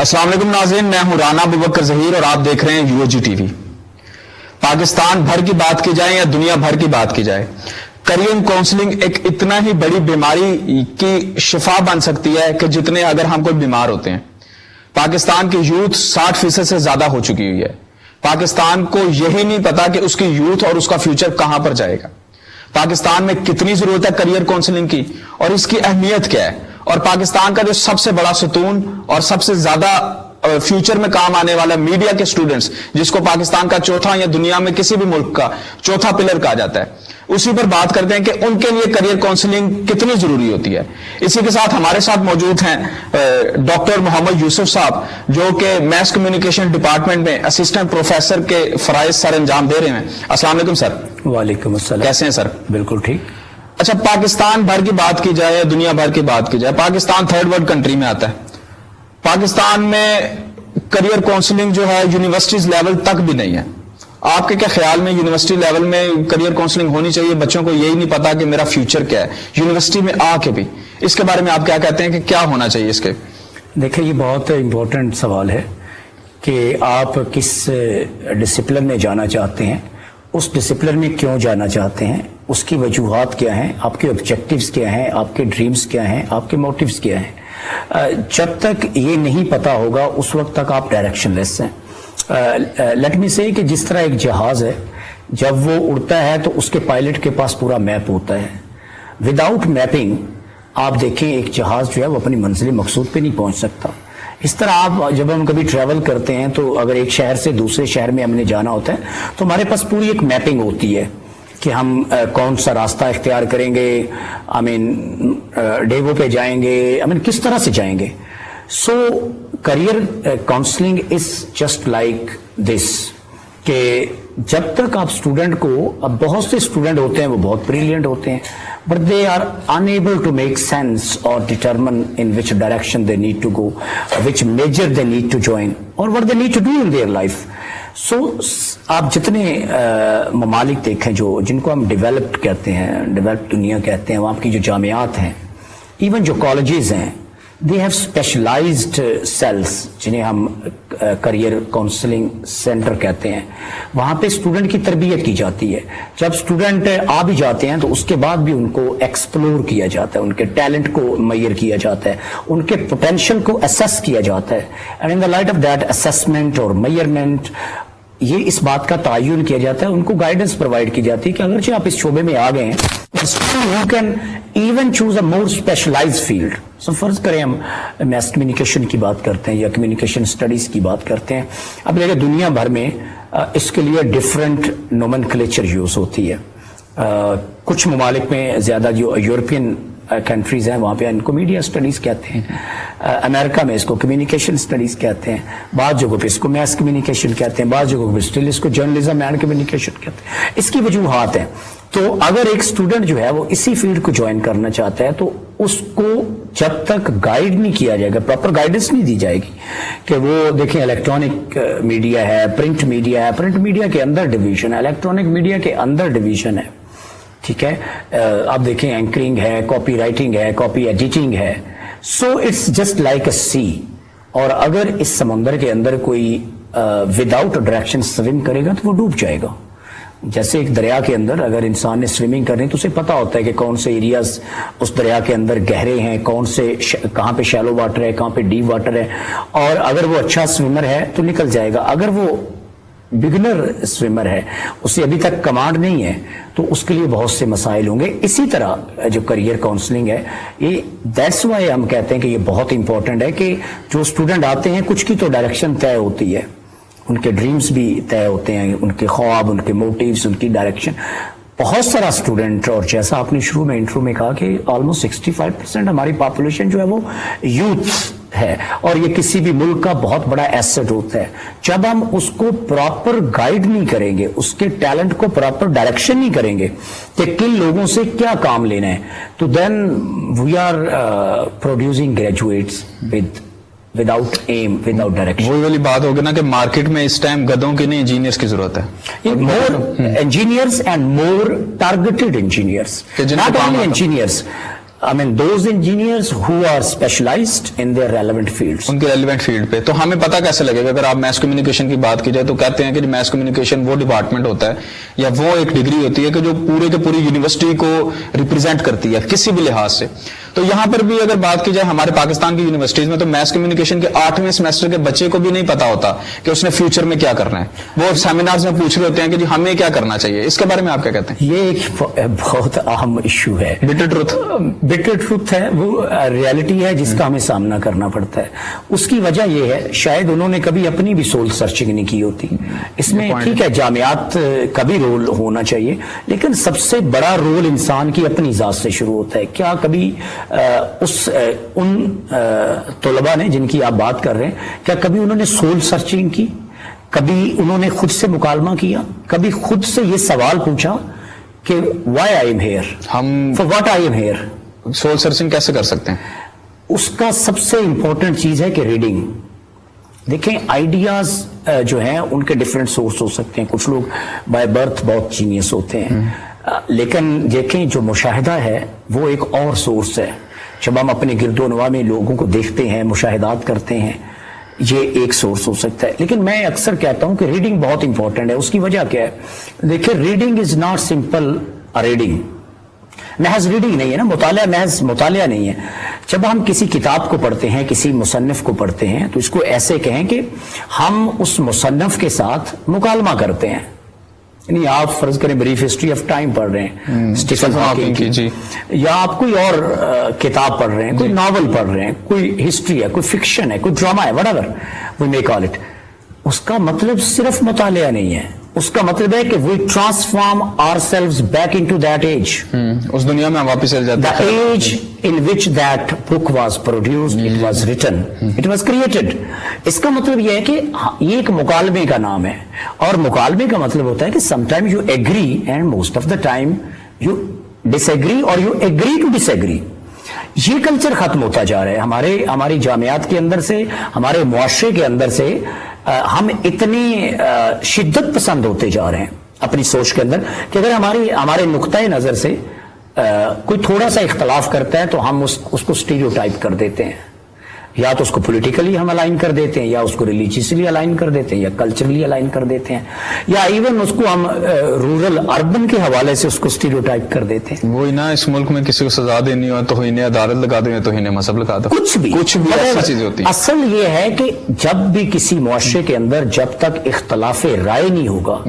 السلام علیکم ناظرین، میں ہوں رانا ابوبکر ظہیر اور آپ دیکھ رہے ہیں U G T V. Pakistan بھر کی بات کی جائے یا دنیا بھر کی بات کی جائے، کیریئر کاؤنسلنگ ایک اتنا ہی بڑی بیماری کی شفا بن سکتی ہے کہ جتنے اگر ہم کوئی بیمار ہوتے ہیں۔ پاکستان کی یوتھ 60% سے زیادہ ہو چکی ہوئی ہے۔ پاکستان کو یہی نہیں پتا کہ اس کی یوتھ اور اس کا فیوچر کہاں پر جائے گا۔ پاکستان میں کتنی ضرورت ہے کیریئر کاؤنسلنگ کی اور اس کی اہمیت کیا ہے، اور پاکستان کا جو سب سے بڑا ستون اور سب سے زیادہ فیوچر میں کام آنے والا میڈیا کے سٹوڈنٹس، جس کو پاکستان کا چوتھا یا دنیا میں کسی بھی ملک کا چوتھا پلر کہا جاتا ہے، اسی پر بات کرتے ہیں کہ ان کے لیے کیریئر کاؤنسلنگ کتنی ضروری ہوتی ہے۔ اسی کے ساتھ ہمارے ساتھ موجود ہیں ڈاکٹر محمد یوسف صاحب، جو کہ میس کمیونیکیشن ڈپارٹمنٹ میں اسسٹنٹ پروفیسر کے فرائض سر انجام دے رہے ہیں۔ السلام علیکم سر۔ وعلیکم السلام۔ کیسے ہیں سر؟ بالکل ٹھیک۔ اچھا، پاکستان بھر کی بات کی جائے یا دنیا بھر کی بات کی جائے، پاکستان تھرڈ ورلڈ کنٹری میں آتا ہے۔ پاکستان میں کیریئر کاؤنسلنگ جو ہے یونیورسٹیز لیول تک بھی نہیں ہے۔ آپ کے کیا خیال میں یونیورسٹی لیول میں کیریئر کاؤنسلنگ ہونی چاہیے؟ بچوں کو یہی نہیں پتا کہ میرا فیوچر کیا ہے، یونیورسٹی میں آ کے بھی اس کے بارے میں آپ کیا کہتے ہیں کہ کیا ہونا چاہیے اس کے؟ دیکھیں، یہ بہت امپورٹنٹ سوال ہے کہ آپ کس ڈسپلن میں جانا چاہتے ہیں، اس ڈسپلن میں کیوں جانا چاہتے ہیں، اس کی وجوہات کیا ہیں، آپ کے آبجیکٹیوز کیا ہیں، آپ کے ڈریمز کیا ہیں، آپ کے موٹیوز کیا ہیں۔ جب تک یہ نہیں پتا ہوگا اس وقت تک آپ ڈائریکشن لیس ہیں۔ لیٹ می سے کہ جس طرح ایک جہاز ہے، جب وہ اڑتا ہے تو اس کے پائلٹ کے پاس پورا میپ ہوتا ہے۔ وداؤٹ میپنگ آپ دیکھیں ایک جہاز جو ہے وہ اپنی منزل مقصود پہ نہیں پہنچ سکتا۔ اس طرح آپ جب ہم کبھی ٹریول کرتے ہیں تو اگر ایک شہر سے دوسرے شہر میں ہم نے جانا ہوتا ہے تو ہمارے پاس پوری ایک میپنگ ہوتی ہے کہ ہم کون سا راستہ اختیار کریں گے، ڈیوو پہ جائیں گے، کس طرح سے جائیں گے۔ So career counselling is just like this, کہ جب تک آپ اسٹوڈنٹ کو، اب بہت سے اسٹوڈنٹ ہوتے ہیں وہ بہت بریلینٹ ہوتے ہیں، but they are unable to make sense or determine in which direction they need to go, which major they need to join, or what they need to do in their life. So آپ جتنے ممالک دیکھیں جن کو ہم developed کہتے ہیں، developed دنیا کہتے ہیں، وہاں کی جو جامعات ہیں، ایون جو کالجز ہیں، they have specialized cells جنہیں ہم کیریئر کاؤنسلنگ سینٹر کہتے ہیں۔ وہاں پہ اسٹوڈنٹ کی تربیت کی جاتی ہے۔ جب اسٹوڈنٹ آ بھی جاتے ہیں تو اس کے بعد بھی ان کو ایکسپلور کیا جاتا ہے، ان کے ٹیلنٹ کو میئر کیا جاتا ہے، ان کے پوٹینشیل کو اسیس کیا جاتا ہے، and in the light of that assessment اور میئرمنٹ یہ اس بات کا تعین کیا جاتا ہے، ان کو گائیڈنس پرووائڈ کی جاتی ہے کہ اگرچہ آپ اس شعبے میں آ گئے ہیں، you can even choose a more specialized field. So فرض کریں ہم میس کمیونیکیشن کی بات کرتے ہیں یا کمیونیکیشن اسٹڈیز کی بات کرتے ہیں، اب دیکھیں دنیا بھر میں اس کے لیے ڈفرینٹ نومنکلیچر یوز ہوتی ہے۔ کچھ ممالک میں زیادہ جو یورپین کنٹریز ہیں وہاں پہ ان کو میڈیا اسٹڈیز کہتے ہیں، امریکہ میں اس کو کمیونیکیشن اسٹڈیز کہتے ہیں، بعض جگہوں پہ اس کو میس کمیونیکیشن کہتے ہیں، بعض جگہوں پہ اسٹل اس کو جرنلزم اینڈ کمیونیکیشن کہتے ہیں۔ اس کی وجوہات ہیں۔ تو اگر ایک اسٹوڈنٹ جو ہے وہ اسی فیلڈ کو جوائن کرنا چاہتا ہے تو اس کو جب تک گائیڈ نہیں کیا جائے گا، پراپر گائیڈنس نہیں دی جائے گی کہ وہ دیکھیں الیکٹرانک میڈیا ہے، پرنٹ میڈیا ہے، پرنٹ میڈیا کے اندر ڈویژن ہے، الیکٹرانک میڈیا کے اندر ڈویژن ہے، ٹھیک ہے، آپ دیکھیں اینکرنگ ہے، کاپی رائٹنگ ہے، کاپی ایڈیٹنگ ہے۔ So it's just like a sea, اور اگر اس سمندر کے اندر کوئی وداؤٹ ڈائریکشن سوم کرے گا تو وہ ڈوب جائے گا۔ جیسے ایک دریا کے اندر اگر انسان نے سوئمنگ کرنی تو اسے پتا ہوتا ہے کہ کون سے ایریاز اس دریا کے اندر گہرے ہیں، کہاں پہ شیلو واٹر ہے، کہاں پہ ڈیپ واٹر ہے، اور اگر وہ اچھا سوئمر ہے تو نکل جائے گا۔ اگر وہ بگنر سوئمر ہے، اسے ابھی تک کمانڈ نہیں ہے، تو اس کے لیے بہت سے مسائل ہوں گے۔ اسی طرح جو کیریئر کاؤنسلنگ ہے، یہ دیٹس وائی ہم کہتے ہیں کہ یہ بہت امپورٹنٹ ہے کہ جو اسٹوڈنٹ آتے ہیں کچھ کی تو ڈائریکشن طے ہوتی ہے، ان کے ڈریمز بھی طے ہوتے ہیں، ان کے خواب، ان کے موٹیوز، ان کی ڈائریکشن۔ بہت سارا اسٹوڈنٹ، اور جیسا آپ نے شروع میں انٹرو میں کہا کہ آلموسٹ 65% ہماری پاپولیشن جو ہے وہ یوتھ ہے، اور یہ کسی بھی ملک کا بہت بڑا ایسٹ ہوتا ہے۔ جب ہم اس کو پراپر گائیڈ نہیں کریں گے، اس کے ٹیلنٹ کو پراپر ڈائریکشن نہیں کریں گے کہ کن لوگوں سے کیا کام لینا ہے، تو then we are producing graduates without aim, without direction. وہی والی بات ہوگی نا کہ مارکیٹ میں اس ٹائم گدوں کی نہیں انجینئرس کی ضرورت ہے، more engineers and more targeted engineers, not only engineers. I mean those engineers who are specialized in their relevant fields. ان کے ریلیونٹ فیلڈ پہ. تو ہمیں پتہ کیسے لگے گا؟ اگر آپ میس کمیونیکیشن کی بات کی جائے تو کہتے ہیں کہ میس کمیونیکیشن وہ ڈپارٹمنٹ ہوتا ہے یا وہ ایک ڈگری ہوتی ہے کہ جو پورے کے پوری یونیورسٹی کو ریپرزینٹ کرتی ہے کسی بھی لحاظ سے. تو یہاں پر بھی اگر بات کی جائے ہمارے پاکستان کی یونیورسٹیز میں تو میس کمیونیکیشن کے 8ویں سیمسٹر کے بچے کو بھی نہیں پتا ہوتا کہ اس نے فیوچر میں کیا کرنا ہے. وہ سیمینارز میں پوچھ رہے ہوتے ہیں کہ جی ہمیں کیا کرنا چاہیے. اس کے بارے میں آپ کیا کہتے ہیں؟ یہ ایک بہت اہم ایشو ہے. بٹر ٹروتھ ہے, وہ ریالٹی ہے جس کا ہمیں سامنا کرنا پڑتا ہے. اس کی وجہ یہ ہے شاید انہوں نے کبھی اپنی بھی سول سرچنگ نہیں کی ہوتی. اس میں ٹھیک ہے جامعات کا بھی رول ہونا چاہیے, لیکن سب سے بڑا رول انسان کی اپنی ذات سے شروع ہوتا ہے. کیا کبھی ان طلباء نے جن کی آپ بات کر رہے ہیں, کیا کبھی انہوں نے سول سرچنگ کی؟ کبھی انہوں نے خود سے مکالمہ کیا؟ کبھی خود سے یہ سوال پوچھا کہ why I am here, for what I am here? Soul searching کیسے کر سکتے ہیں؟ اس کا سب سے امپورٹنٹ چیز ہے کہ ریڈنگ. دیکھیں آئیڈیاز جو ہیں ان کے ڈفرینٹ سورس ہو سکتے ہیں. کچھ لوگ بائی برتھ بہت جینیس ہوتے ہیں, لیکن دیکھیں جو مشاہدہ ہے وہ ایک اور سورس ہے. جب ہم اپنے گرد و نواح میں لوگوں کو دیکھتے ہیں, مشاہدات کرتے ہیں, یہ ایک سورس ہو سکتا ہے. لیکن میں اکثر کہتا ہوں کہ ریڈنگ بہت امپورٹنٹ ہے. اس کی وجہ کیا ہے؟ دیکھیں reading is not simple reading, محض ریڈنگ نہیں ہے نا, مطالعہ محض مطالعہ نہیں ہے. جب ہم کسی کتاب کو پڑھتے ہیں, کسی مصنف کو پڑھتے ہیں, تو اس کو ایسے کہیں کہ ہم اس مصنف کے ساتھ مکالمہ کرتے ہیں. یعنی آپ فرض کریں بریف ہسٹری آف ٹائم پڑھ رہے ہیں اسٹیفن ہاکنگ کی, یا آپ کوئی اور کتاب پڑھ رہے ہیں, کوئی ناول پڑھ رہے ہیں, کوئی ہسٹری ہے, کوئی فکشن ہے, کوئی ڈراما ہے, whatever we may call it. اس کا مطلب صرف مطالعہ نہیں ہے. اس کا مطلب ہے کہ we transform ourselves back into that age. اس دنیا میں ہم واپس چل جاتے ہیں. The age in which that book was produced, it was written, it was created. اس کا مطلب یہ ہے کہ یہ ایک مکالمے کا نام ہے, اور مکالمے کا مطلب ہوتا ہے کہ sometimes you agree and most of the time you disagree or you agree to disagree. یہ کلچر ختم ہوتا جا رہا ہے ہماری جامعات کے اندر سے, ہمارے معاشرے کے اندر سے. ہم اتنی شدت پسند ہوتے جا رہے ہیں اپنی سوچ کے اندر کہ اگر ہمارے نقطۂ نظر سے کوئی تھوڑا سا اختلاف کرتا ہے تو ہم اس کو اسٹیریوٹائپ کر دیتے ہیں. یا تو اس کو پولیٹیکلی ہم الائن کر دیتے ہیں, یا اس کو ریلیجیسلی الائن کر دیتے ہیں, یا کلچرلی الائن کر دیتے ہیں, یا ایون اس کو ہم رورل اربن کے حوالے سے اس کو اسٹیریوٹائپ کر دیتے ہیں. وہی نا, اس ملک میں کسی کو سزا دینی ہو تو انہیں عدالت لگا دیں, تو انہیں مذہب لگا دو, کچھ بھی ایسی چیزیں ہوتی ہیں. اصل یہ ہے کہ جب بھی کسی معاشرے کے اندر جب تک اختلاف رائے نہیں ہوگا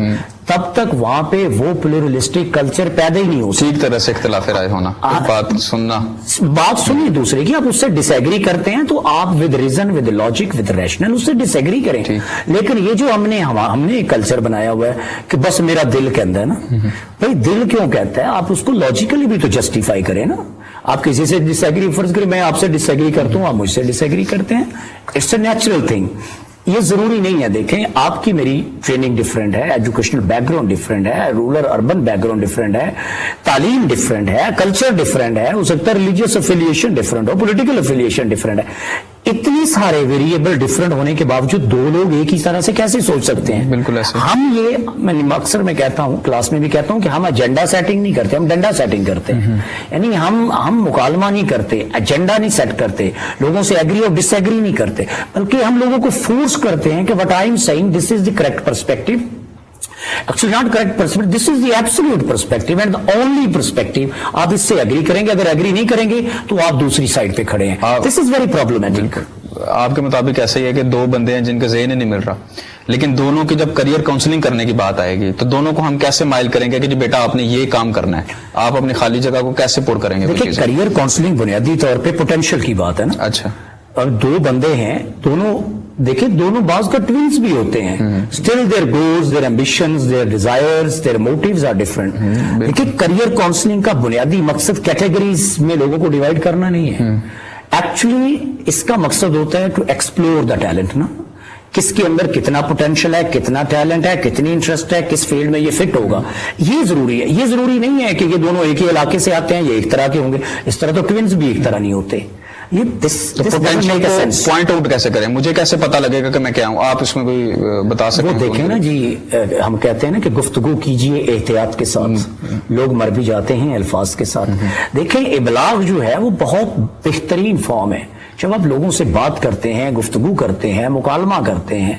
تب تک وہاں پہ وہ پلورلسٹک کلچر پیدا ہی نہیں ہو سکتا. ٹھیک طرح سے اختلاف رائے ہونا, بات سنیے دوسرے کی, آپ اس سے ڈس ایگری کرتے ہیں تو آپ with reason, with logic, with rational اس سے ڈس ایگری کریں. لیکن یہ جو ہم نے ایک کلچر بنایا ہوا ہے کہ بس میرا دل کہتا ہے نا, بھائی دل کیوں کہتا ہے؟ آپ اس کو لاجیکلی بھی تو جسٹیفائی کریں نا. آپ کسی سے ڈس ایگری, فرض کریں میں آپ سے ڈس ایگری کرتا ہوں, آپ مجھ سے ڈس ایگری کرتے ہیں, اٹس اے نیچرل تھنگ. یہ ضروری نہیں ہے. دیکھیں آپ کی میری ٹریننگ ڈفرینٹ ہے, ایجوکیشنل بیک گراؤنڈ ڈفرینٹ ہے, rural urban back ground different ہے, تعلیم ڈفرینٹ ہے, کلچر ڈفرینٹ ہے, ہو سکتا ہے ریلیجیس افیلیشن ڈفرینٹ ہو, پولیٹیکل افیلیشن ڈفرینٹ ہے. اتنے سارے ویریبل ڈفرینٹ ہونے کے باوجود دو لوگ ایک ہی طرح سے کیسے سوچ سکتے ہیں؟ بالکل ایسے. ہم اکثر میں کہتا ہوں, کلاس میں بھی کہتا ہوں کہ ہم ایجنڈا سیٹنگ نہیں کرتے, ہم ڈنڈا سیٹنگ کرتے ہیں. یعنی ہم مکالمہ نہیں کرتے, ایجنڈا نہیں سیٹ کرتے, لوگوں سے ایگری اور ڈس ایگری نہیں کرتے, بلکہ ہم لوگوں کو فورس کرتے ہیں کہ what I am saying, this is the correct perspective. Actually not correct perspective, this is the absolute perspective and the only perspective. آپ اس سے ایگری کریں گے, اگر ایگری نہیں کریں گے تو آپ دوسری سائڈ پہ کھڑے ہیں. This is very problematic. آپ کے مطابق ایسا ہی ہے کہ دو بندے ہیں جن کا ذہن نہیں مل رہا, لیکن دونوں کی جب کریئر کاؤنسلنگ کرنے کی بات آئے گی تو دونوں کو ہم کیسے مائل کریں گے کہ جی بیٹا آپ نے یہ کام کرنا ہے, آپ اپنی خالی جگہ کو کیسے پور کریں گے؟ دیکھیں کریئر کاؤنسلنگ بنیادی طور پہ پوٹینشیل کی بات ہے نا. اچھا, اور دو بندے ہیں, دیکھیں دونوں بعض کا ٹوینز بھی ہوتے ہیں. Still their goals, their ambitions, their desires, their motives are different. دیکھیں کریئر کاؤنسلنگ کا بنیادی مقصد کیٹیگریز میں لوگوں کو ڈیوائڈ کرنا نہیں ہے. ایکچولی اس کا مقصد ہوتا ہے ٹو ایکسپلور دا ٹیلنٹ نا, کس کے اندر کتنا پوٹینشیل ہے, کتنا ٹیلنٹ ہے, کتنی انٹرسٹ ہے, کس فیلڈ میں یہ فٹ ہوگا. یہ ضروری ہے. یہ ضروری نہیں ہے کہ یہ دونوں ایک ہی علاقے سے آتے ہیں, یہ ایک طرح کے ہوں گے. اس طرح تو ٹوینز بھی ایک طرح نہیں ہوتے. یہ پوائنٹ آؤٹ کیسے کریں, مجھے کیسے پتا لگے گا کہ میں کیا ہوں؟ آپ اس میں کوئی بتا سکتے ہیں؟ وہ دیکھیں نا جی, ہم کہتے ہیں نا کہ گفتگو کیجئے احتیاط کے ساتھ, لوگ مر بھی جاتے ہیں الفاظ کے ساتھ. دیکھیں ابلاغ جو ہے وہ بہت بہترین فارم ہے. جب آپ لوگوں سے بات کرتے ہیں, گفتگو کرتے ہیں, مکالمہ کرتے ہیں,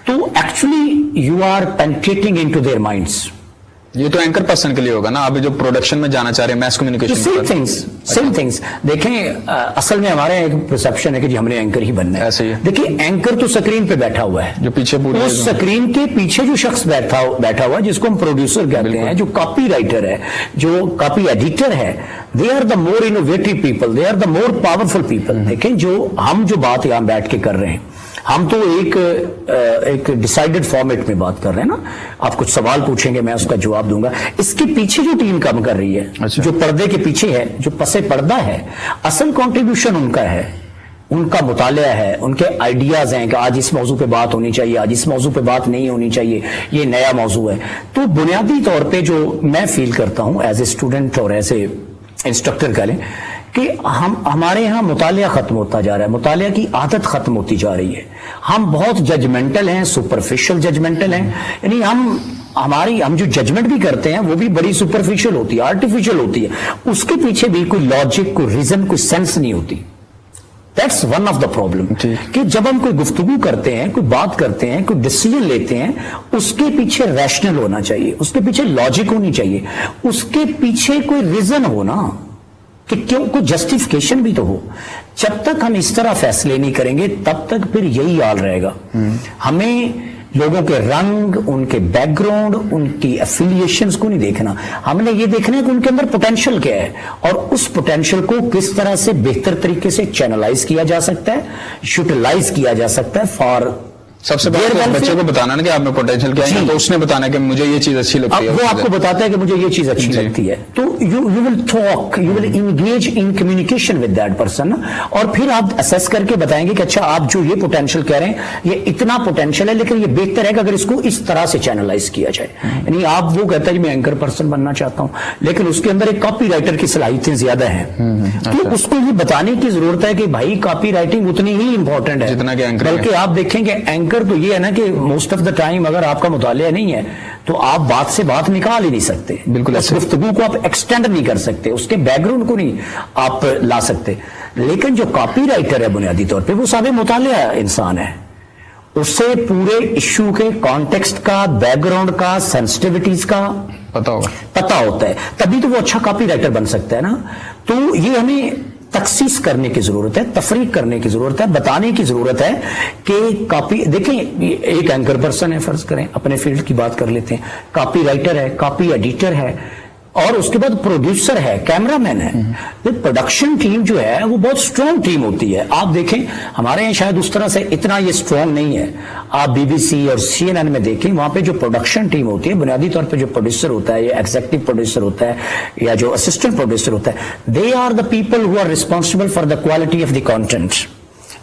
تو actually you are penetrating into their minds. یہ تو اینکر پرسن کے لیے ہوگا نا, ابھی جو پروڈکشن میں جانا چاہ رہے ہیں میس کمیونیکیشن. Same things. دیکھیں اصل میں ہمارے ایک پرسپشن ہے کہ جی ہم نے اینکر ہی بننا ہے. ایسے ہی دیکھیں اینکر تو سکرین پہ بیٹھا ہوا ہے, جو پیچھے پورے اس سکرین کے پیچھے جو شخص بیٹھا ہوا ہے جس کو ہم پروڈیوسر کہتے ہیں, جو کاپی رائٹر ہے, جو کاپی ایڈیٹر ہے, they are the more innovative people, they are the more powerful people. دیکھیں جو ہم جو بات یہاں بیٹھ کے کر رہے ہیں, ہم تو ایک ڈیسائیڈڈ فارمیٹ میں بات کر رہے ہیں نا. آپ کچھ سوال پوچھیں گے, میں اس کا جواب دوں گا. اس کے پیچھے جو ٹیم کام کر رہی ہے, جو پردے کے پیچھے ہے, جو پس پردہ ہے, اصل کنٹریبیوشن ان کا ہے, ان کا مطالعہ ہے, ان کے آئیڈیاز ہیں کہ آج اس موضوع پہ بات ہونی چاہیے, آج اس موضوع پہ بات نہیں ہونی چاہیے, یہ نیا موضوع ہے. تو بنیادی طور پہ جو میں فیل کرتا ہوں ایز اے اسٹوڈنٹ اور ایز اے انسٹرکٹر کہہ لیں, کہ ہمارے ہاں مطالعہ ختم ہوتا جا رہا ہے, مطالعہ کی عادت ختم ہوتی جا رہی ہے. ہم بہت ججمنٹل ہیں, سپرفیشل ججمنٹل ہیں. یعنی ہم جو ججمنٹ بھی کرتے ہیں وہ بھی بڑی سپرفیشل ہوتی ہے, آرٹیفیشل ہوتی ہے. اس کے پیچھے بھی کوئی لاجک, کوئی ریزن, کوئی سینس نہیں ہوتی. That's one of the problem, کہ جب ہم کوئی گفتگو کرتے ہیں, کوئی بات کرتے ہیں, کوئی ڈیسیجن لیتے ہیں, اس کے پیچھے ریشنل ہونا چاہیے, اس کے پیچھے لاجک ہونی چاہیے, اس کے پیچھے کوئی ریزن ہونا, کہ کیوں, کوئی جسٹیفیکیشن بھی تو ہو. جب تک ہم اس طرح فیصلے نہیں کریں گے تب تک پھر یہی حال رہے گا. ہمیں لوگوں کے رنگ, ان کے بیک گراؤنڈ, ان کی ایفیلیشنز کو نہیں دیکھنا. ہم نے یہ دیکھنا ہے کہ ان کے اندر پوٹینشل کیا ہے, اور اس پوٹینشل کو کس طرح سے بہتر طریقے سے چینلائز کیا جا سکتا ہے, یوٹیلائز کیا جا سکتا ہے فار. سب سے پہلے بچے کو بتانا نا کہ آپ میں پوٹینشیل کیا ہے, تو اس نے بتانا کہ مجھے یہ چیز اچھی لگتی ہے, وہ آپ کو بتاتا ہے کہ مجھے یہ چیز اچھی لگتی ہے. تو you will talk, you will engage in communication with that person, اور پھر آپ اسیس کر کے بتائیں گے کہ اچھا آپ جو یہ پوٹینشیل کہہ رہے ہیں یہ اتنا پوٹینشیل ہے, لیکن یہ بہتر ہے کہ اگر اس کو اس طرح سے چینلائز کیا جائے. یعنی آپ وہ کہتا ہے میں اینکر پرسن بننا چاہتا ہوں, لیکن اس کے اندر ایک کاپی رائٹر کی صلاحیتیں زیادہ ہیں, تو اس کو یہ بتانے کی ضرورت ہے کہ بھائی کاپی رائٹنگ اتنی ہی امپورٹنٹ ہے جتنا کہ اینکر. بلکہ آپ دیکھیں گے اینکر تو یہ ہے نا کہ موسٹ آف دا ٹائم اگر آپ کا مطالعہ نہیں ہے تو آپ بات سے بات نکال ہی نہیں سکتے. بالکل, اس گفتگو کو آپ ایکسٹینڈ نہیں کر سکتے, اس کے بیک گراؤنڈ کو نہیں آپ لا سکتے. لیکن جو کاپی رائٹر ہے بنیادی طور پہ وہ صاحب مطالعہ انسان ہے, اسے پورے ایشو کے کانٹیکسٹ کا, بیک گراؤنڈ کا, سینسٹیوٹیز کا پتا ہوتا ہے, تبھی تو وہ اچھا کاپی رائٹر بن سکتا ہے نا. تو یہ ہمیں تخصیص کرنے کی ضرورت ہے, تفریق کرنے کی ضرورت ہے, بتانے کی ضرورت ہے کہ کاپی, دیکھیں ایک اینکر پرسن ہے, فرض کریں اپنے فیلڈ کی بات کر لیتے ہیں, کاپی رائٹر ہے, کاپی ایڈیٹر ہے, اور اس کے بعد پروڈیوسر ہے, کیمرہ مین ہے. پروڈکشن ٹیم جو ہے وہ بہت سٹرونگ ٹیم ہوتی ہے. آپ دیکھیں ہمارے یہاں شاید اس طرح سے اتنا یہ سٹرونگ نہیں ہے. آپ بی بی سی اور سی این این میں دیکھیں, وہاں پہ جو پروڈکشن ٹیم ہوتی ہے بنیادی طور پہ جو پروڈیوسر ہوتا ہے, یا ایگزیکٹو پروڈیوسر ہوتا ہے, یا جو اسسٹنٹ پروڈیوسر ہوتا ہے, they are the people who are responsible for the quality of the content.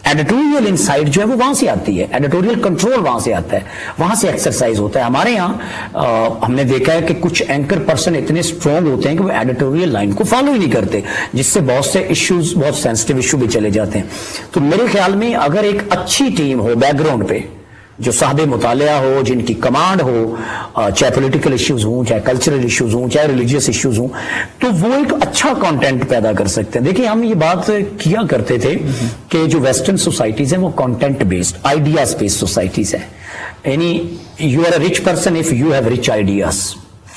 Editorial insight جو ہے وہ وہاں سے آتی ہے, ایڈیٹوریل کنٹرول وہاں سے آتا ہے, وہاں سے ایکسرسائز ہوتا ہے. ہمارے یہاں ہم نے دیکھا ہے کہ کچھ اینکر پرسن اتنے سٹرونگ ہوتے ہیں کہ وہ ایڈیٹوریل لائن کو فالو ہی نہیں کرتے, جس سے بہت سے ایشوز, بہت سینسٹیو ایشو بھی چلے جاتے ہیں. تو میرے خیال میں اگر ایک اچھی ٹیم ہو بیک گراؤنڈ پہ, جو صاحب مطالعہ ہو, جن کی کمانڈ ہو, چاہے پولیٹیکل ایشوز ہوں, چاہے کلچرل ایشوز ہوں, چاہے ریلیجیس ایشوز ہوں, تو وہ ایک اچھا کانٹینٹ پیدا کر سکتے ہیں. دیکھیں ہم یہ بات کیا کرتے تھے کہ جو ویسٹرن سوسائٹیز ہیں وہ content based, ideas based societies ہیں. یعنی you are a rich person if you have rich ideas.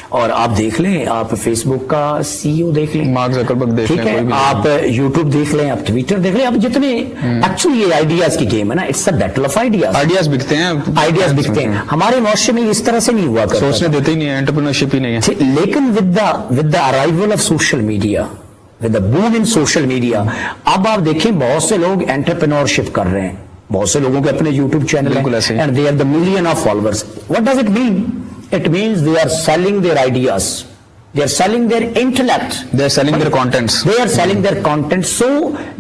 اور آپ دیکھ لیں, آپ فیس بک کا سی او دیکھ لیں, مارک زکربرگ دیکھ لیں, ٹھیک ہے, آپ یوٹیوب دیکھ لیں, آپ ٹویٹر دیکھ لیں, آپ جتنے ایکچولی یہ آئیڈیاز کی گیم ہے نا, it's a battle of ideas. Ideas بکتے ہیں, آئیڈیاز بکتے ہیں. ہمارے معاشرے میں اس طرح سے نہیں ہوا کرتا, سوچنے دیتے ہی نہیں ہے, انٹرپرینورشپ ہی نہیں ہے. لیکن with the arrival of social media, with the boom in social media, اب آپ دیکھیں بہت سے لوگ انٹرپرینورشپ کر رہے ہیں, بہت سے لوگوں کے اپنے یوٹیوب چینل ہیں, and they are the million of followers. What does it mean? It means they are selling their ideas, they are selling their intellect, they are selling their contents, they are selling their content. So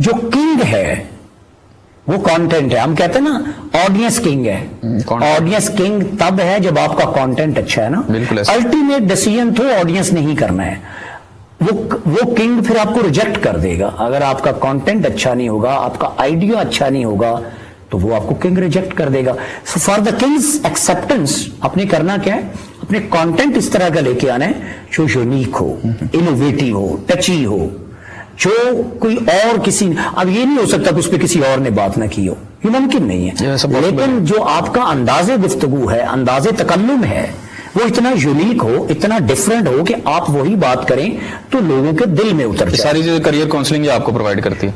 جو king ہے وہ content ہے. ہم کہتے ہیں نا audience king ہے. audience king تب ہے جب آپ کا content اچھا ہے نا. بالکل. ultimate decision تو audience نہیں کرنا ہے. وہ کنگ پھر آپ کو ریجیکٹ کر دے گا. اگر آپ کا کانٹینٹ اچھا نہیں ہوگا, آپ کا آئیڈیا اچھا نہیں ہوگا, تو وہ آپ کو کنگ ریجیکٹ کر دے گا. سو فار دا کنگز ایکسپٹنس آپ نے کرنا کیا ہے, اپنے کانٹینٹ اس طرح کا لے کے آنا ہے جو یونیک ہو, انوویٹو ہو, ٹچی ہو, جو کوئی اور کسی, اب یہ نہیں ہو سکتا کہ اس پہ کسی اور نے بات نہ کی ہو, یہ ممکن نہیں ہے. لیکن جو آپ کا انداز گفتگو ہے, انداز تکلم ہے, وہ اتنا یونیک ہو, اتنا ڈفرنٹ ہو کہ آپ وہی بات کریں تو لوگوں کے دل میں اتر جائے. ساری چیزیں کریئر کاؤنسلنگ آپ کو پرووائڈ کرتی ہے.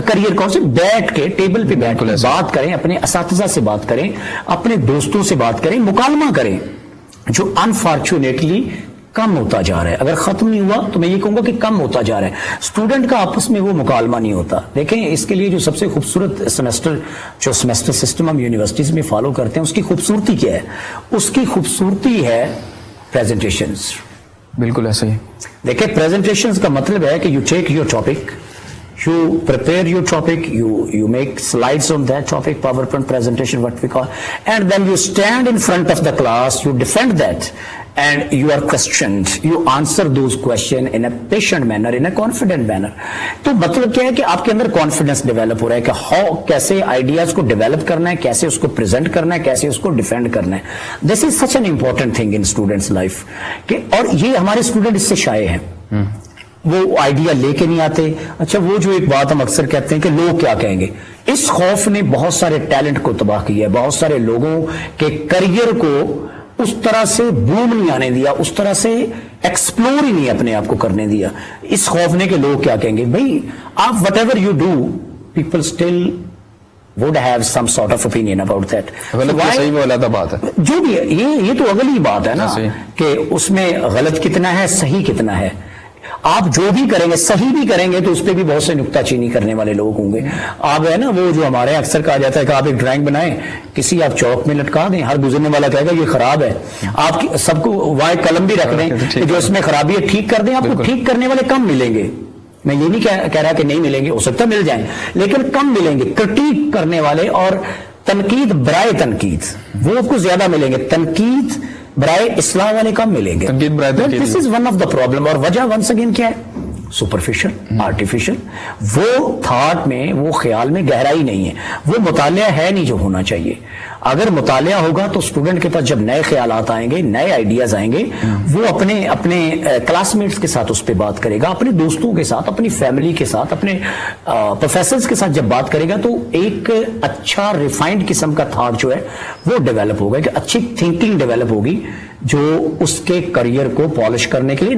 کریئر کاؤنسلنگ بیٹھ کے ٹیبل پہ بیٹھ کے بات کریں, اپنے اساتذہ سے بات کریں, اپنے دوستوں سے بات کریں, مکالمہ کریں, جو انفارچونیٹلی کم ہوتا جا رہا ہے. اگر ختم نہیں ہوا تو میں یہ کہوں گا کہ کم ہوتا جا رہا ہے. اسٹوڈنٹ کا آپس میں وہ مکالمہ نہیں ہوتا. دیکھیں اس کے لیے جو سب سے خوبصورت سیمسٹر سسٹم ہم یونیورسٹیز میں فالو کرتے ہیں, اس کی خوبصورتی کیا ہے؟ اس کی خوبصورتی ہے پریزنٹیشنز. بالکل ایسے ہی. دیکھیں پریزنٹیشنز کا مطلب ہے کہ you take your topic, you prepare your topic, you make slides on that topic, PowerPoint presentation what we call, and then you stand in front of the class, you defend that, and you are questioned, you answer those questions in a patient manner, in a confident manner. تو مطلب کیا ہے کہ آپ کے اندر confidence develop ہو رہا ہے کہ کیسے آئیڈیاز کو ڈیولپ کرنا ہے, کیسے اس کو پریزنٹ کرنا ہے, کیسے اس کو ڈیفینڈ کرنا ہے. This is such an important thing in students life. اور یہ ہمارے اسٹوڈنٹ اس سے شائع ہیں, وہ آئیڈیا لے کے نہیں آتے. اچھا وہ جو ایک بات ہم اکثر کہتے ہیں کہ لوگ کیا کہیں گے, اس خوف نے بہت سارے ٹیلنٹ کو تباہ کیا ہے, بہت سارے لوگوں کے کریئر کو اس طرح سے بوم نہیں آنے دیا, اس طرح سے ایکسپلور ہی نہیں اپنے آپ کو کرنے دیا, اس خوف نے کہ لوگ کیا کہیں گے. بھائی آپ what ever you do, people still would have some sort of opinion about that. صحیح وہ علیحدہ بات ہے, جو بھی ہے یہ تو اگلی بات ہے نا کہ اس میں غلط کتنا ہے, صحیح کتنا ہے. آپ جو بھی کریں گے, صحیح بھی کریں گے تو اس پہ بھی بہت سے نکتہ چینی کرنے والے لوگ ہوں گے. آپ ہے نا وہ جو ہمارے اکثر کہا جاتا ہے کہ آپ ایک ڈرائنگ بنائیں, کسی آپ چوک میں لٹکا دیں, ہر گزرنے والا کہے گا یہ خراب ہے, آپ سب کو وہاں قلم بھی رکھ دیں کہ جو اس میں خرابی ہے ٹھیک کر دیں. آپ کو ٹھیک کرنے والے کم ملیں گے, میں یہ نہیں کہہ رہا کہ نہیں ملیں گے, ہو سکتا مل جائیں, لیکن کم ملیں گے. کرٹیک کرنے والے اور تنقید برائے تنقید وہ آپ کو زیادہ ملیں گے, تنقید برائے اصلاح والے کم ملیں گے. This is one of the problem. اور وجہ ونس اگین کیا ہے؟ Superficial, artificial. وہ تھاٹ میں, وہ خیال میں گہرائی نہیں ہے, وہ مطالعہ ہے نہیں جو ہونا چاہیے. اگر مطالعہ ہوگا تو اسٹوڈنٹ کے پاس جب نئے خیالات آئیں گے, نئے آئیڈیاز آئیں گے, وہ اپنے کلاس میٹس کے ساتھ اس پہ بات کرے گا, اپنے دوستوں کے ساتھ, اپنی فیملی کے ساتھ, اپنے پروفیسرز کے ساتھ جب بات کرے گا تو ایک اچھا ریفائنڈ قسم کا تھاٹ جو ہے وہ ڈیولپ ہوگا, کہ اچھی تھنکنگ ڈیولپ ہوگی جو اس کے کریئر کو پالش کرنے کے لیے,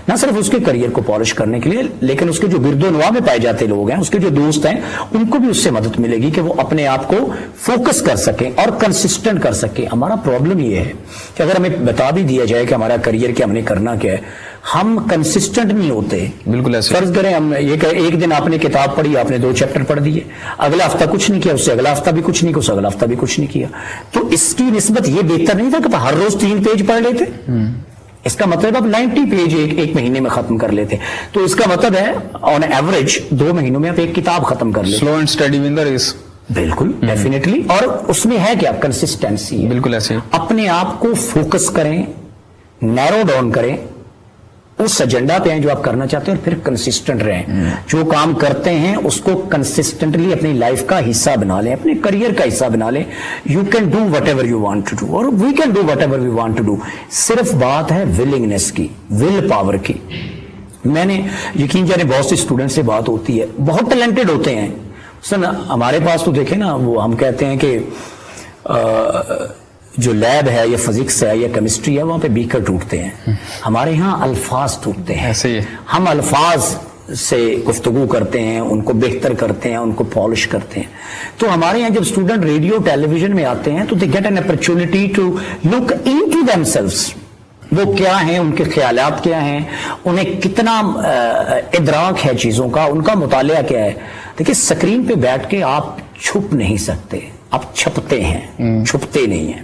نہ صرف اس کے کریئر کو پالش کرنے کے لیے, لیکن اس کے جو گرد و نواح میں پائے جاتے لوگ ہیں, اس کے جو دوست ہیں, ان کو بھی اس سے مدد ملے گی کہ وہ اپنے آپ کو فوکس کر سکیں اور کنسسٹنٹ کر سکیں. ہمارا پرابلم یہ ہے کہ اگر ہمیں بتا بھی دیا جائے کہ ہمارا کریئر کیا, ہم نے کرنا کیا ہے, ہم کنسسٹنٹ نہیں ہوتے. بالکل ایسے فرض کریں ہم یہ کہ ایک دن آپ نے کتاب پڑھی, آپ نے 2 چیپٹر پڑھ دیے, اگلا ہفتہ کچھ نہیں کیا, اس سے اگلا ہفتہ بھی کچھ نہیں کیا, اس سے اگلا ہفتہ بھی کچھ نہیں کیا, تو اس کی نسبت یہ بہتر نہیں تھا کہ ہر روز 3 پیج پڑھ لیتے. اس کا مطلب آپ 90 پیج ایک مہینے میں ختم کر لیتے, تو اس کا مطلب ہے آن ایوریج 2 مہینوں میں آپ ایک کتاب ختم کر لیتے. Slow and steady win the race. بالکل ڈیفینیٹلی. اور اس میں ہے کیا؟ کنسسٹنسی. بالکل ایسے. اپنے آپ کو فوکس کریں, نیرو ڈاؤن کریں, اس ایجنڈا پہ ہیں جو آپ کرنا چاہتے ہیں, اور پھر کنسسٹنٹ رہیں. جو کام کرتے ہیں اس کو کنسسٹنٹلی اپنی لائف کا حصہ بنا لیں, اپنے کریئر کا حصہ بنا لیں. You can do whatever you want to do, اور we can do whatever we want to do. صرف بات ہے ولنگنس کی, ول پاور کی. میں نے یقین جانے بہت سے اسٹوڈنٹ سے بات ہوتی ہے, بہت ٹیلنٹڈ ہوتے ہیں. سر ہمارے پاس تو دیکھیں نا, وہ ہم کہتے ہیں کہ جو لیب ہے یا فزکس ہے یا کیمسٹری ہے, وہاں پہ بیکر ٹوٹتے ہیں. ہمارے ہاں الفاظ ٹوٹتے ہیں. ہم الفاظ سے گفتگو کرتے ہیں, ان کو بہتر کرتے ہیں, ان کو پالش کرتے ہیں. تو ہمارے یہاں جب اسٹوڈنٹ ریڈیو ٹیلی ویژن میں آتے ہیں تو they get an opportunity to look into themselves. وہ کیا ہیں, ان کے خیالات کیا ہیں, انہیں کتنا ادراک ہے چیزوں کا, ان کا مطالعہ کیا ہے. دیکھیں اسکرین پہ بیٹھ کے آپ چھپ نہیں سکتے, آپ چھپتے ہیں, چھپتے نہیں ہیں.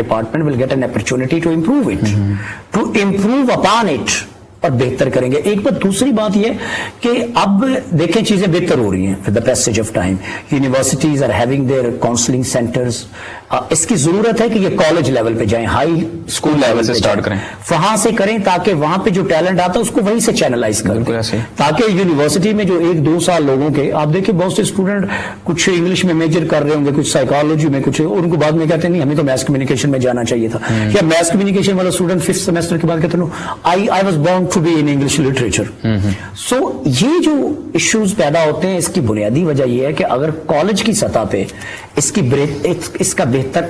department will get an opportunity to improve it, to improve upon it, اور بہتر کریں گے. ایک بات دوسری بات یہ کہ اب دیکھیں چیزیں بہتر ہو رہی ہیں with the passage of time. Universities are having their counselling centres. اس کی ضرورت ہے کہ یہ کالج لیول پہ جائیں, ہائی اسکول لیول سے اسٹارٹ کریں, وہاں سے کریں تاکہ وہاں پہ جو ٹیلنٹ آتا ہے اس کو وہیں سے چینلائز کریں, تاکہ یونیورسٹی میں جو 1-2 سال لوگوں کے, آپ دیکھیں بہت سے اسٹوڈنٹ کچھ انگلش میں میجر کر رہے ہوں گے, کچھ سائیکالوجی میں, کچھ اور ان کو بعد میں کہتے ہیں نہیں ہمیں تو میس کمیونیکیشن میں جانا چاہیے تھا, یا میس کمیونیکیشن والا اسٹوڈنٹ 5th سیمسٹر کے بعد کہتے ہیں I was born to be in English literature. So یہ جو ایشوز پیدا ہوتے ہیں اس کی بنیادی وجہ یہ ہے کہ اگر کالج کی سطح پہ اس کا بہتر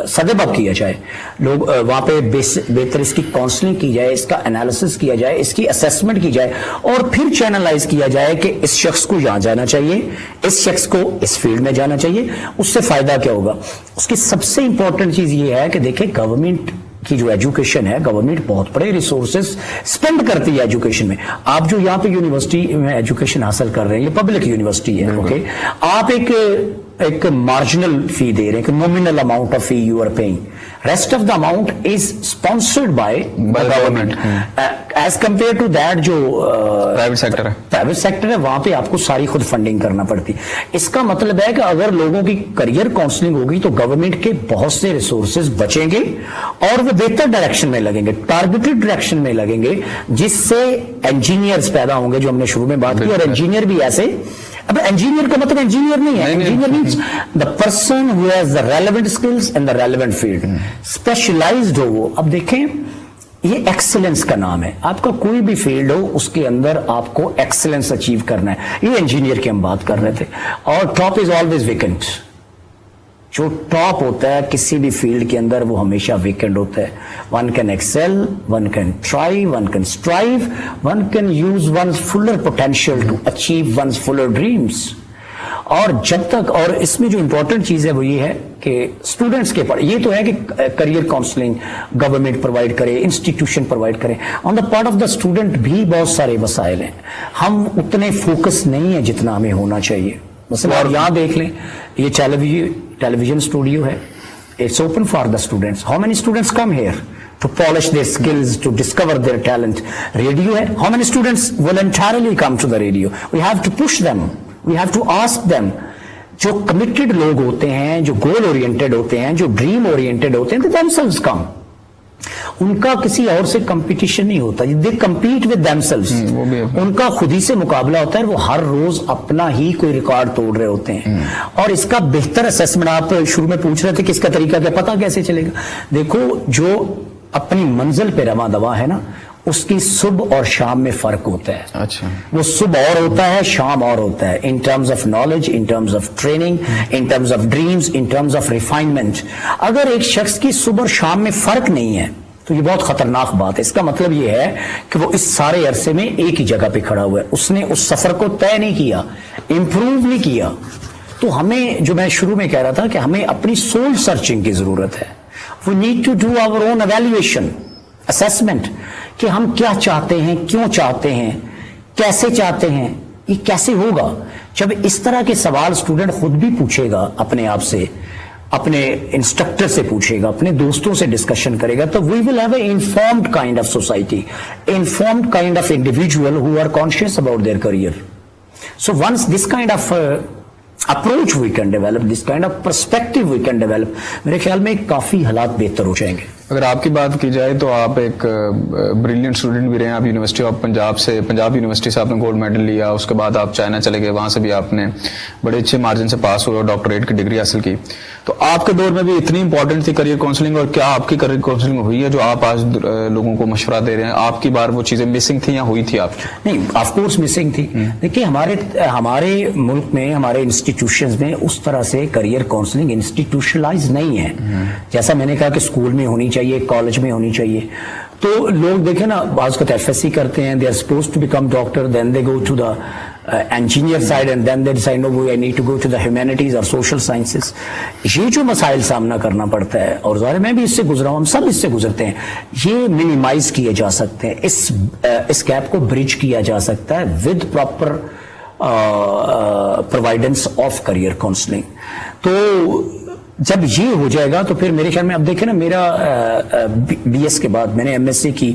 سدباب کیا جائے, لوگ وہاں پہ بہتر اس کی کاؤنسلنگ کی جائے, اس کا انالیسس کیا جائے, اس کی اسیسمنٹ کی جائے, اور پھر چینلائز کیا جائے کہ اس شخص کو یہاں جانا چاہیے, اس شخص کو اس فیلڈ میں جانا چاہیے, اس سے فائدہ کیا ہوگا. اس کی سب سے امپورٹنٹ چیز یہ ہے کہ دیکھیں گورنمنٹ کی جو ایجوکیشن ہے, گورنمنٹ بہت بڑے ریسورسز اسپینڈ کرتی ہے ایجوکیشن میں. آپ جو یہاں پہ یونیورسٹی میں ایجوکیشن حاصل کر رہے ہیں, یہ پبلک یونیورسٹی ہے, اوکے, آپ ایک مارجنل فی دے رہے ہیں, کہ nominal amount of fee you are paying, rest of the amount is sponsored by government, as compare to that جو پرائیویٹ سیکٹر ہے وہاں پہ آپ کو ساری خود فنڈنگ کرنا پڑتی. اس کا مطلب ہے کہ اگر لوگوں کی کریئر کاؤنسلنگ ہوگی تو گورنمنٹ کے بہت سے ریسورسز بچیں گے اور وہ بہتر ڈائریکشن میں لگیں گے, ٹارگیٹڈ ڈائریکشن میں لگیں گے, جس سے انجینئرز پیدا ہوں گے جو ہم نے شروع میں بات کی. اور انجینئر بھی ایسے, اب انجینئر کا مطلب انجینئر نہیں ہے, engineer means the person who has the relevant skills in the relevant field, specialised ہو وہ. اب دیکھیں یہ ایکسلنس کا نام ہے, آپ کا کوئی بھی فیلڈ ہو اس کے اندر آپ کو ایکسلنس اچیو کرنا ہے. یہ انجینئر کی ہم بات کر رہے تھے. اور ٹاپ از آلویز ویکنٹ, جو ٹاپ ہوتا ہے کسی بھی فیلڈ کے اندر وہ ہمیشہ ویکنٹ ہوتا ہے. One can excel, one can try, one can strive, one can use one's fuller potential to achieve one's fuller dreams. اور جب تک, اور اس میں جو امپورٹنٹ چیز ہے وہ یہ ہے کہ اسٹوڈنٹس کے پاس یہ تو ہے کہ کریئر کاؤنسلنگ گورنمنٹ پرووائڈ کرے, انسٹیٹیوشن پرووائڈ کرے. On the part of the student بھی بہت سارے وسائل ہیں, ہم اتنے فوکس نہیں ہیں جتنا ہمیں ہونا چاہیے. مثلا آپ یہاں دیکھ لیں, یہ ٹیلی ویژن اسٹوڈیو ہے, it's open for the students. How many students come here to polish their skills, to discover their talent. Radio ہے, how many students voluntarily come to the radio. We have to push them, we have to ask them. جو committed لوگ ہوتے ہیں, جو گول oriented ہوتے ہیں, جو dream oriented ہوتے ہیں, they themselves come. ان کا کسی اور سے کمپٹیشن نہیں ہوتا, they compete with themselves, ان کا خود ہی سے مقابلہ ہوتا ہے. وہ ہر روز اپنا ہی کوئی ریکارڈ توڑ رہے ہوتے ہیں. اور اس کا بہتر اسیسمنٹ, آپ شروع میں پوچھ رہے تھے کہ اس کا طریقہ کیا, پتا کیسے چلے گا. دیکھو جو اپنی منزل پہ رواں دواں ہے نا, اس کی صبح اور شام میں فرق ہوتا ہے. اچھا, وہ صبح اور ہوتا ہے, شام اور ہوتا ہے, in terms of knowledge, in terms of training, in terms of dreams, in terms of refinement. اگر ایک شخص کی صبح اور شام میں فرق نہیں ہے تو یہ بہت خطرناک بات ہے. اس کا مطلب یہ ہے کہ وہ اس سارے عرصے میں ایک ہی جگہ پہ کھڑا ہوا ہے, اس نے اس سفر کو طے نہیں کیا, امپروو نہیں کیا. تو ہمیں, جو میں شروع میں کہہ رہا تھا کہ ہمیں اپنی سول سرچنگ کی ضرورت ہے. We need to do our own evaluation, assessment, کہ ہم کیا چاہتے ہیں, کیوں چاہتے ہیں, کیسے چاہتے ہیں, یہ کیسے ہوگا. جب اس طرح کے سوال اسٹوڈنٹ خود بھی پوچھے گا اپنے آپ سے, اپنے انسٹرکٹر سے پوچھے گا, اپنے دوستوں سے ڈسکشن کرے گا, تو we will have a informed kind of society, informed kind of individual who are conscious about their career. So once this kind of approach we can develop, this kind of perspective we can develop, میرے خیال میں کافی حالات بہتر ہو جائیں گے. اگر آپ کی بات کی جائے تو آپ ایک بریلینٹ اسٹوڈنٹ بھی رہے ہیں. آپ یونیورسٹی آف پنجاب سے, پنجاب یونیورسٹی سے آپ نے گولڈ میڈل لیا, اس کے بعد آپ چائنا چلے گئے, وہاں سے بھی آپ نے بڑے اچھے مارجن سے پاس ہوئے اور ڈاکٹریٹ کی ڈگری حاصل کی. تو آپ کے دور میں بھی اتنی امپورٹنٹ تھی کریئر کاؤنسلنگ, اور کیا آپ کی کریئر کاؤنسلنگ ہوئی ہے جو آپ آج لوگوں کو مشورہ دے رہے ہیں؟ آپ کی بار وہ چیزیں مسنگ تھیں یا ہوئی تھی آپ کی؟ نہیں, آف کورس مسنگ تھی. دیکھیے ہمارے ملک میں, ہمارے انسٹیٹیوشنز میں اس طرح سے کریئر کاؤنسلنگ انسٹیٹیوشنلائز نہیں ہے. جیسا میں نے کہا کہ اسکول میں ہونی چاہیے, کالج میں ہونی چاہیے. تو لوگ دیکھیں نا, بعض کو ایف ایس سی کرتے ہیں, they are suppose to become doctor, then they go to the engineer side, and then they decide no I need to go to the humanities اور سوشل سائنسز. یہ جو مسائل سامنا کرنا پڑتا ہے, اور ظاہر میں بھی اس سے گزرا ہوں, ہم سب اس سے گزرتے ہیں, یہ منیمائز کیے جا سکتے ہیں, اس گیپ کو برج کیا جا سکتا ہے with proper providence of career counselling. تو جب یہ ہو جائے گا تو پھر میرے خیال میں اب دیکھیں نا میرا بی ایس کے بعد میں نے ایم ایس سی کی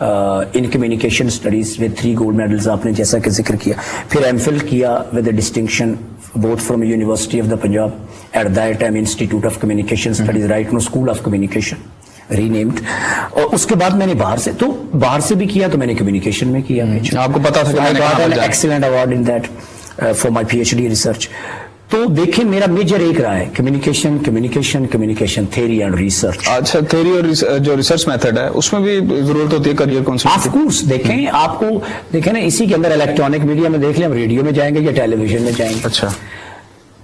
in communication studies with 3 gold medals آپ نے جیسا کہ ذکر کیا, پھر ایم فل کیا with a distinction both from university of the Punjab at that time institute of communication studies right now school of communication renamed. اور اس کے بعد میں نے باہر سے بھی کیا تو میں نے کمیونیکیشن میں کیا. آپ کو پتا تھا excellent award in that for my P H D research. تو دیکھیں میرا میجر ایک رہا ہے کمیونیکیشن تھیوری اینڈ ریسرچ. اچھا, تھیوری اور جو ریسرچ میتھڈ ہے اس میں بھی ضرورت ہوتی ہے کریئر کونسلنگ. آف کورس دیکھیں آپ کو دیکھیں نا اسی کے اندر الیکٹرانک میڈیا میں دیکھ لیں, ہم ریڈیو میں جائیں گے یا ٹیلی ویژن میں جائیں گے. اچھا,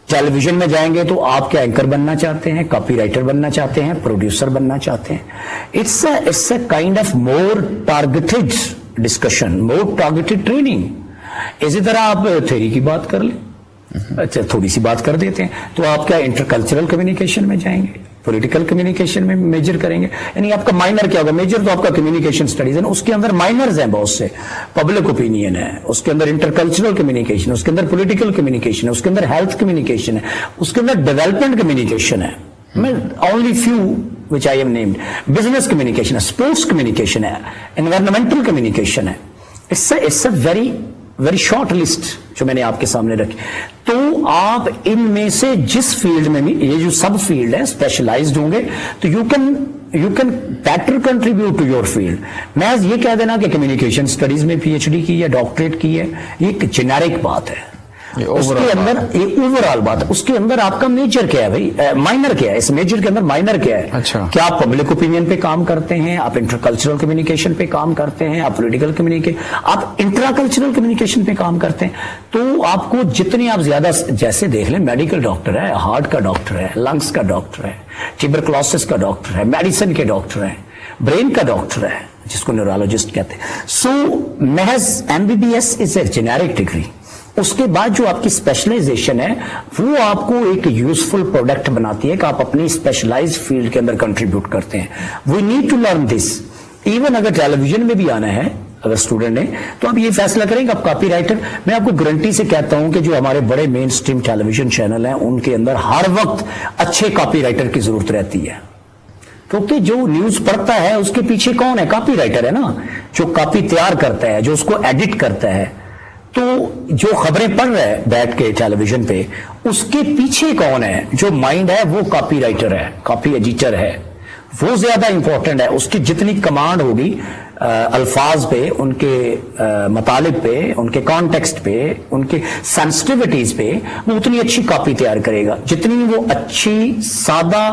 ٹیلی ویژن میں جائیں گے تو آپ کیا اینکر بننا چاہتے ہیں, کاپی رائٹر بننا چاہتے ہیں, پروڈیوسر بننا چاہتے ہیں. It's a kind of more targeted discussion, more targeted training. اسی طرح آپ تھیوری کی بات کر لیں, اچھا تھوڑی سی بات کر دیتے ہیں تو آپ کیا انٹر کلچرل کمیونیکیشن میں جائیں گے, پولیٹیکل کمیونیکیشن میں میجر کریں گے. یعنی آپ کا مائنر کیا ہوگا, میجر تو آپ کا کمیونیکیشن اسٹڈیز ہے, اس کے اندر مائنرز ہیں بہت سے, پبلک اوپینین ہے, اس کے اندر انٹر کلچرل کمیونیکیشن, اس کے اندر پولیٹیکل کمیونیکیشن ہے, اس کے اندر ہیلتھ کمیونیکیشن ہے, اس کے اندر ڈیولپمنٹ کمیونیکیشن ہے. only few which I have named. Business communication ہے, اسپورٹس کمیونیکیشن ہے, انوائرمنٹل کمیونیکیشن ہے. it's a very short list جو میں نے آپ کے سامنے رکھی. تو آپ ان میں سے جس فیلڈ میں بھی, یہ جو سب فیلڈ ہے اسپیشلائزڈ ہوں گے تو you can better contribute to your field. میں یہ کہہ دینا کہ کمیونیکیشن اسٹڈیز میں پی ایچ ڈی کی یا ڈاکٹریٹ کی ہے, یہ ایک جنیرک بات ہے. اس کے اندر ایک اوور آل بات ہے, اس کے اندر آپ کا میجر کیا ہے بھائی, مائنر کیا ہے, اس میجر کے اندر مائنر کیا ہے. اچھا, کیا آپ پبلک اوپینین پہ کام کرتے ہیں, آپ انٹر کلچرل کمیونیکیشن پہ کام کرتے ہیں, آپ پولیٹیکل کمیونیکیشن, آپ انٹرا کلچرل کمیونیکیشن پہ کام کرتے ہیں. تو آپ کو جتنی آپ زیادہ, جیسے دیکھ لیں میڈیکل ڈاکٹر ہے, ہارٹ کا ڈاکٹر ہے, لنگس کا ڈاکٹر ہے, ٹیوبرکلوسس کا ڈاکٹر ہے, میڈیسن کے ڈاکٹر ہیں, برین کا ڈاکٹر ہے جس کو نیورولوجسٹ کہتے ہیں. سو محض M B B S is a generic degree. اس کے بعد جو آپ کی اسپیشلائزیشن ہے وہ آپ کو ایک یوزفل پروڈکٹ بناتی ہے کہ آپ اپنی اسپیشلائز فیلڈ کے اندر کنٹریبیوٹ کرتے ہیں. We need to learn this. Even اگر ٹیلی ویژن میں بھی آنا ہے اگر اسٹوڈنٹ ہے تو آپ یہ فیصلہ کریں کہ آپ کاپی رائٹر. میں آپ کو گارنٹی سے کہتا ہوں کہ جو ہمارے بڑے مین اسٹریم ٹیلی ویژن چینل ہیں ان کے اندر ہر وقت اچھے کاپی رائٹر کی ضرورت رہتی ہے, کیونکہ جو نیوز پڑھتا ہے اس کے پیچھے کون ہے, کاپی رائٹر ہے نا, جو کاپی تیار کرتا ہے, جو اس کو ایڈٹ کرتا ہے. تو جو خبریں پڑھ رہا ہے بیٹھ کے ٹیلی ویژن پہ, اس کے پیچھے کون ہے, جو مائنڈ ہے وہ کاپی رائٹر ہے, کاپی ایڈیٹر ہے, وہ زیادہ امپورٹنٹ ہے. اس کی جتنی کمانڈ ہوگی الفاظ پہ, ان کے مطالب پہ, ان کے کانٹیکسٹ پہ, ان کے سینسٹیوٹیز پہ, وہ اتنی اچھی کاپی تیار کرے گا. جتنی وہ اچھی سادہ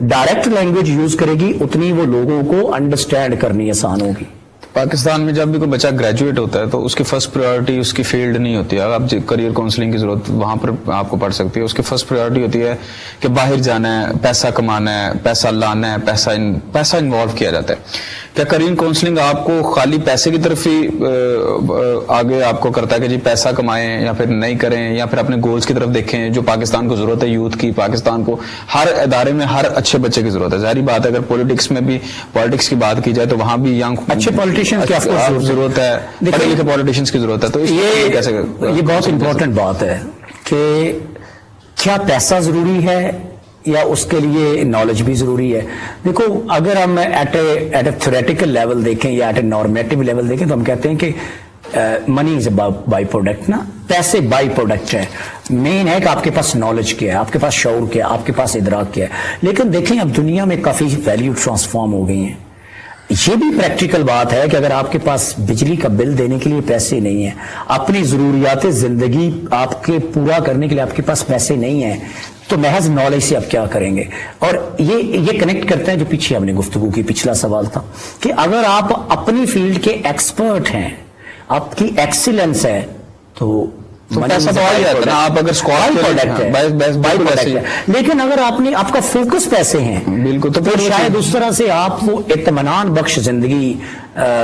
ڈائریکٹ لینگویج یوز کرے گی اتنی وہ لوگوں کو انڈرسٹینڈ کرنی آسان ہوگی. پاکستان میں جب بھی کوئی بچہ گریجویٹ ہوتا ہے تو اس کی فرسٹ پریورٹی اس کی فیلڈ نہیں ہوتی ہے. اب کریئر کاؤنسلنگ کی ضرورت وہاں پر آپ کو پڑ سکتی ہے. اس کی فرسٹ پریورٹی ہوتی ہے کہ باہر جانا ہے, پیسہ کمانا ہے, پیسہ لانا ہے, پیسہ انوالو کیا جاتا ہے. کیا کریئر کاؤنسلنگ آپ کو خالی پیسے کی طرف ہی آگے آپ کو کرتا ہے کہ جی پیسہ کمائیں یا پھر نہیں کریں, یا پھر اپنے گولز کی طرف دیکھیں جو پاکستان کو ضرورت ہے یوتھ کی, پاکستان کو ہر ادارے میں ہر اچھے بچے کی ضرورت ہے. ظاہری بات ہے اگر پولیٹکس میں بھی پالیٹکس کی بات کی جائے تو وہاں بھی ینگ اچھے پولیٹیشین کی ضرورت ہے, پڑھے لکھے پولیٹیشینس کی ضرورت ہے. تو یہ بہت امپورٹنٹ بات ہے کہ کیا پیسہ ضروری ہے یا اس کے لیے نالج بھی ضروری ہے. دیکھو اگر ہم ایٹ اے تھیوریٹیکل لیول دیکھیں یا ایٹ اے نارمیٹیو لیول دیکھیں تو ہم کہتے ہیں کہ منی از اے بائی پروڈکٹ نا, پیسے بائی پروڈکٹ ہے. مین ہے کہ آپ کے پاس نالج کیا ہے, آپ کے پاس شعور کیا ہے, آپ کے پاس ادراک کیا ہے. لیکن دیکھیں اب دنیا میں کافی ویلیو ٹرانسفارم ہو گئی ہیں. یہ بھی پریکٹیکل بات ہے کہ اگر آپ کے پاس بجلی کا بل دینے کے لیے پیسے نہیں ہیں, اپنی ضروریات زندگی آپ کے پورا کرنے کے لیے آپ کے پاس پیسے نہیں ہیں, تو محض نالج سے آپ کیا کریں گے. اور یہ کنیکٹ کرتا ہے جو پیچھے ہم نے گفتگو کی, پچھلا سوال تھا کہ اگر آپ اپنی فیلڈ کے ایکسپرٹ ہیں, آپ کی ایکسیلنس ہے, تو پیسہ تو آ جاتا ہے نا. آپ اگر لیکن اگر آپ کا فوکس پیسے ہیں بالکل, تو پھر شاید اس طرح سے آپ وہ اطمینان بخش زندگی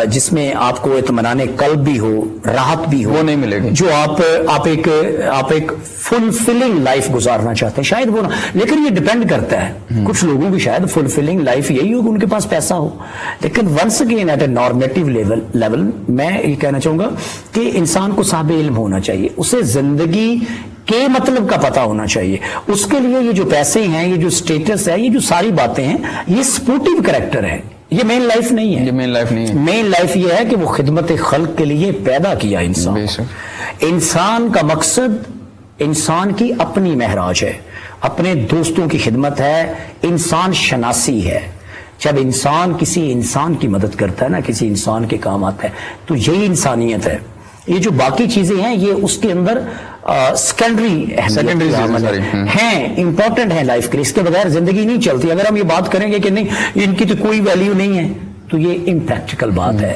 جس میں آپ کو اطمینان قلب بھی ہو, راحت بھی ہو, وہ نہیں ملے گی. جو آپ ایک فلفلنگ لائف گزارنا چاہتے ہیں شاید وہ نہ. لیکن یہ ڈیپینڈ کرتا ہے, کچھ لوگوں کی شاید فلفلنگ لائف یہی ہو کہ ان کے پاس پیسہ ہو. لیکن once again at a normative level میں یہ کہنا چاہوں گا کہ انسان کو صاحب علم ہونا چاہیے. اسے زندگی کے مطلب کا پتہ ہونا چاہیے. اس کے لیے یہ جو پیسے ہیں, یہ جو اسٹیٹس ہے, یہ جو ساری باتیں ہیں, یہ سپورٹیو کریکٹر ہے, یہ مین لائف نہیں ہے. یہ مین لائف نہیں ہے. مین لائف یہ ہے کہ وہ خدمت خلق کے لیے پیدا کیا انسان. انسان کا مقصد انسان کی اپنی معراج ہے, اپنے دوستوں کی خدمت ہے, انسان شناسی ہے. جب انسان کسی انسان کی مدد کرتا ہے نا, کسی انسان کے کام آتا ہے, تو یہی انسانیت ہے. یہ جو باقی چیزیں ہیں یہ اس کے اندر سیکنڈری ہیں, امپورٹنٹ ہیں لائف کے لیے. اس کے بغیر زندگی نہیں چلتی. اگر ہم یہ بات کریں گے کہ نہیں ان کی تو کوئی ویلیو نہیں ہے, تو یہ امپریکٹیکل بات ہے.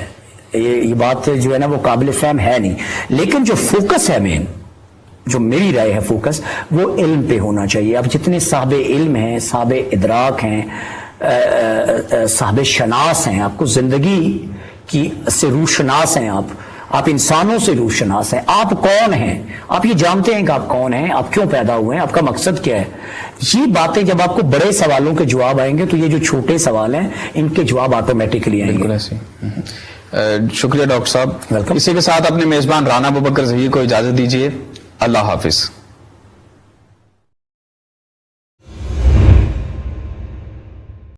یہ بات جو ہے نا وہ قابل فہم ہے نہیں. لیکن جو فوکس ہے مین, جو میری رائے ہے فوکس, وہ علم پہ ہونا چاہیے. اب جتنے صاحب علم ہیں, صاحب ادراک ہیں, صاحب شناس ہیں, آپ کو زندگی کی سے روشناس ہیں, آپ انسانوں سے روشناس ہیں. آپ کون ہیں, آپ یہ جانتے ہیں کہ آپ کون ہیں, آپ کیوں پیدا ہوئے ہیں, آپ کا مقصد کیا ہے. یہ باتیں جب آپ کو بڑے سوالوں کے جواب آئیں گے تو یہ جو چھوٹے سوال ہیں ان کے جواب آٹومیٹکلی آئیں گے. شکریہ ڈاکٹر صاحب. اسی کے ساتھ اپنے میزبان رانا ابوبکر ظہیر کو اجازت دیجیے. اللہ حافظ.